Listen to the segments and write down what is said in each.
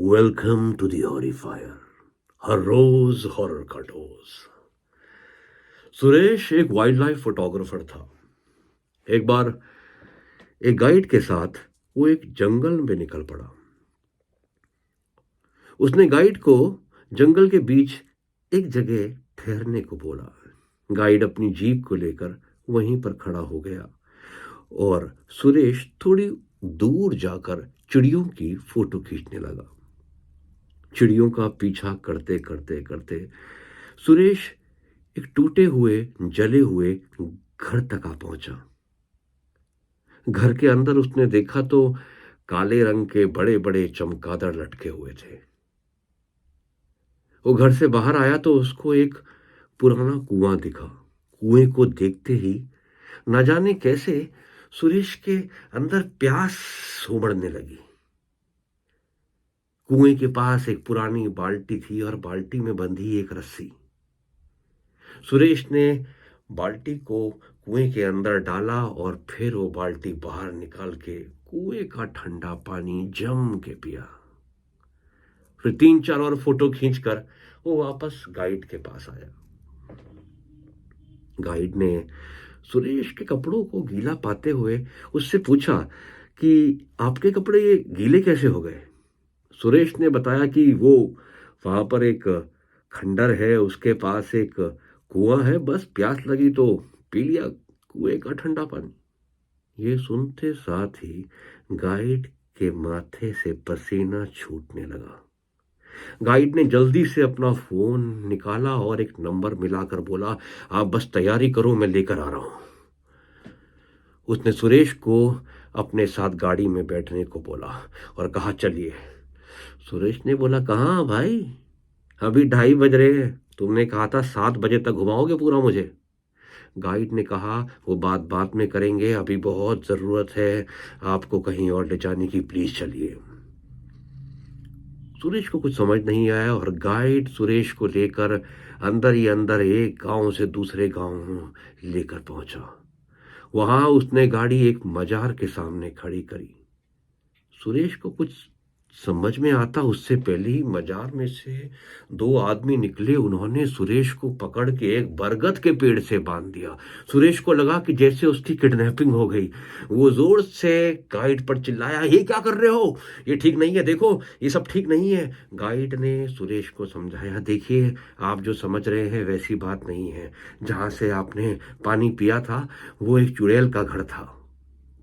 Welcome to the Horrifier. हर रोज horror का डोज। सुरेश एक वाइल्ड लाइफ फोटोग्राफर था। एक बार एक गाइड के साथ वो एक जंगल में निकल पड़ा। उसने गाइड को जंगल के बीच एक जगह ठहरने को बोला। गाइड अपनी जीप को लेकर वहीं पर खड़ा हो गया और सुरेश थोड़ी दूर जाकर चिड़ियों की फोटो खींचने लगा। चिड़ियों का पीछा करते करते करते सुरेश एक टूटे हुए जले हुए घर तक आ पहुंचा। घर के अंदर उसने देखा तो काले रंग के बड़े बड़े चमगादड़ लटके हुए थे। वो घर से बाहर आया तो उसको एक पुराना कुआं दिखा। कुएं को देखते ही न जाने कैसे सुरेश के अंदर प्यास उमड़ने लगी। कुएं के पास एक पुरानी बाल्टी थी और बाल्टी में बंधी एक रस्सी। सुरेश ने बाल्टी को कुएं के अंदर डाला और फिर वो बाल्टी बाहर निकाल के कुएं का ठंडा पानी जम के पिया। फिर 3-4 और फोटो खींचकर वो वापस गाइड के पास आया। गाइड ने सुरेश के कपड़ों को गीला पाते हुए उससे पूछा कि आपके कपड़े ये गीले कैसे हो गए। सुरेश ने बताया कि वो वहां पर एक खंडर है, उसके पास एक कुआं है, बस प्यास लगी तो पी लिया कुएं का ठंडा पानी। ये सुनते साथ ही गाइड के माथे से पसीना छूटने लगा। गाइड ने जल्दी से अपना फोन निकाला और एक नंबर मिलाकर बोला, आप बस तैयारी करो, मैं लेकर आ रहा हूं। उसने सुरेश को अपने साथ गाड़ी में बैठने को बोला और कहा चलिए। सुरेश ने बोला, कहाँ भाई, अभी 2:30 बज रहे हैं, तुमने कहा था 7 बजे तक घुमाओगे पूरा मुझे। गाइड ने कहा, वो बात बात में करेंगे, अभी बहुत जरूरत है आपको कहीं और ले जाने की, प्लीज चलिए। सुरेश को कुछ समझ नहीं आया और गाइड सुरेश को लेकर अंदर ही अंदर एक गांव से दूसरे गांव लेकर पहुंचा। वहां उसने गाड़ी एक मजार के सामने खड़ी करी। सुरेश को कुछ समझ में आता उससे पहले ही मजार में से 2 आदमी निकले। उन्होंने सुरेश को पकड़ के एक बरगद के पेड़ से बांध दिया। सुरेश को लगा कि जैसे उसकी किडनैपिंग हो गई। वो जोर से गाइड पर चिल्लाया, ये क्या कर रहे हो, ये ठीक नहीं है, देखो ये सब ठीक नहीं है। गाइड ने सुरेश को समझाया, देखिए आप जो समझ रहे हैं वैसी बात नहीं है। जहां से आपने पानी पिया था वो एक चुड़ैल का घर था।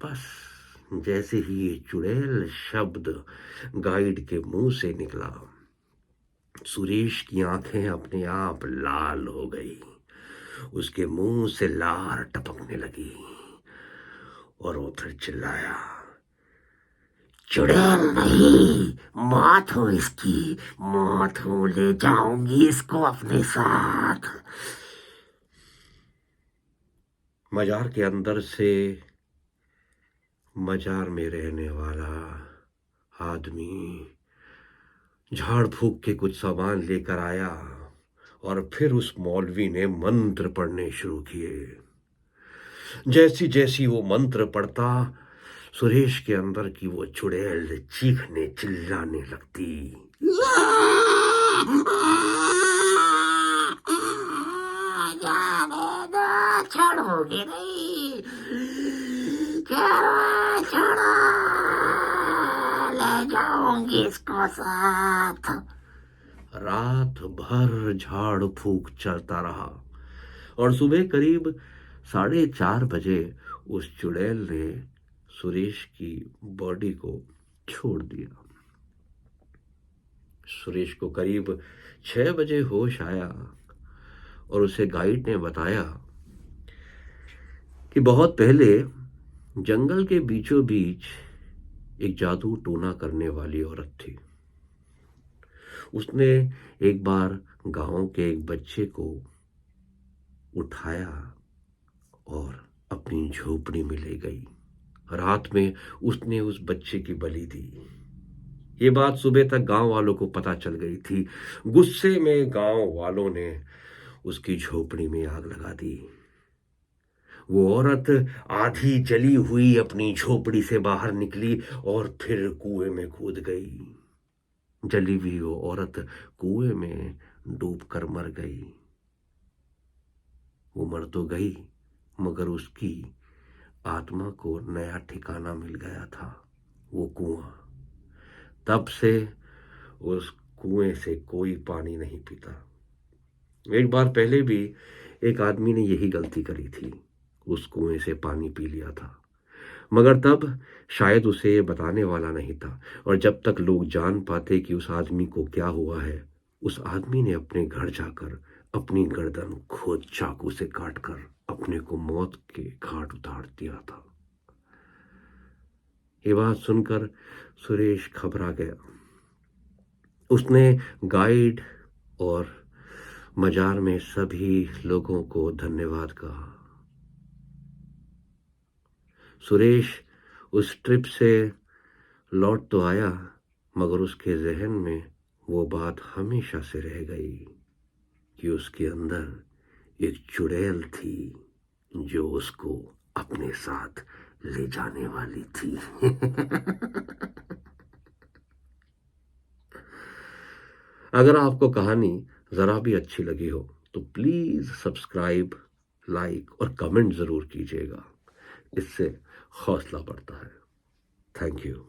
बस जैसे ही ये चुड़ैल शब्द गाइड के मुंह से निकला, सुरेश की आंखें अपने आप लाल हो गई। उसके मुंह से लार टपकने लगी और वो फिर चिल्लाया, चुड़ैल नहीं, मौत हूं इसकी, मौत हूं, ले जाऊंगी इसको अपने साथ। मजार के अंदर से मजार में रहने वाला आदमी झाड़ फूक के कुछ सामान लेकर आया और फिर उस मौलवी ने मंत्र पढ़ने शुरू किए। जैसी जैसी वो मंत्र पढ़ता, सुरेश के अंदर की वो चुड़ैल चीखने चिल्लाने लगती। छोड़ोगे नहीं, छोड़ो, ले जाऊंगी इसको साथ। रात भर झाड़ फूक चलता रहा और सुबह करीब 4:30 बजे उस चुड़ैल ने सुरेश की बॉडी को छोड़ दिया। सुरेश को करीब 6 बजे होश आया और उसे गाइड ने बताया कि बहुत पहले जंगल के बीचों बीच एक जादू टोना करने वाली औरत थी। उसने एक बार गांव के एक बच्चे को उठाया और अपनी झोपड़ी में ले गई। रात में उसने उस बच्चे की बलि दी। ये बात सुबह तक गांव वालों को पता चल गई थी। गुस्से में गांव वालों ने उसकी झोपड़ी में आग लगा दी। वो औरत आधी जली हुई अपनी झोपड़ी से बाहर निकली और फिर कुएं में कूद गई। जली हुई वो औरत कुएं में डूब कर मर गई। वो मर तो गई, मगर उसकी आत्मा को नया ठिकाना मिल गया था, वो कुआं। तब से उस कुएं से कोई पानी नहीं पीता। एक बार पहले भी एक आदमी ने यही गलती करी थी, उस कुएं से पानी पी लिया था, मगर तब शायद उसे ये बताने वाला नहीं था। और जब तक लोग जान पाते कि उस आदमी को क्या हुआ है, उस आदमी ने अपने घर जाकर अपनी गर्दन खुद चाकू से काटकर अपने को मौत के घाट उतार दिया था। ये बात सुनकर सुरेश घबरा गया। उसने गाइड और मजार में सभी लोगों को धन्यवाद कहा। सुरेश उस ट्रिप से लौट तो आया, मगर उसके जहन में वो बात हमेशा से रह गई कि उसके अंदर एक चुड़ैल थी जो उसको अपने साथ ले जाने वाली थी। अगर आपको कहानी जरा भी अच्छी लगी हो तो प्लीज सब्सक्राइब, लाइक और कमेंट जरूर कीजिएगा। इससे हौसला बढ़ता है। Thank you.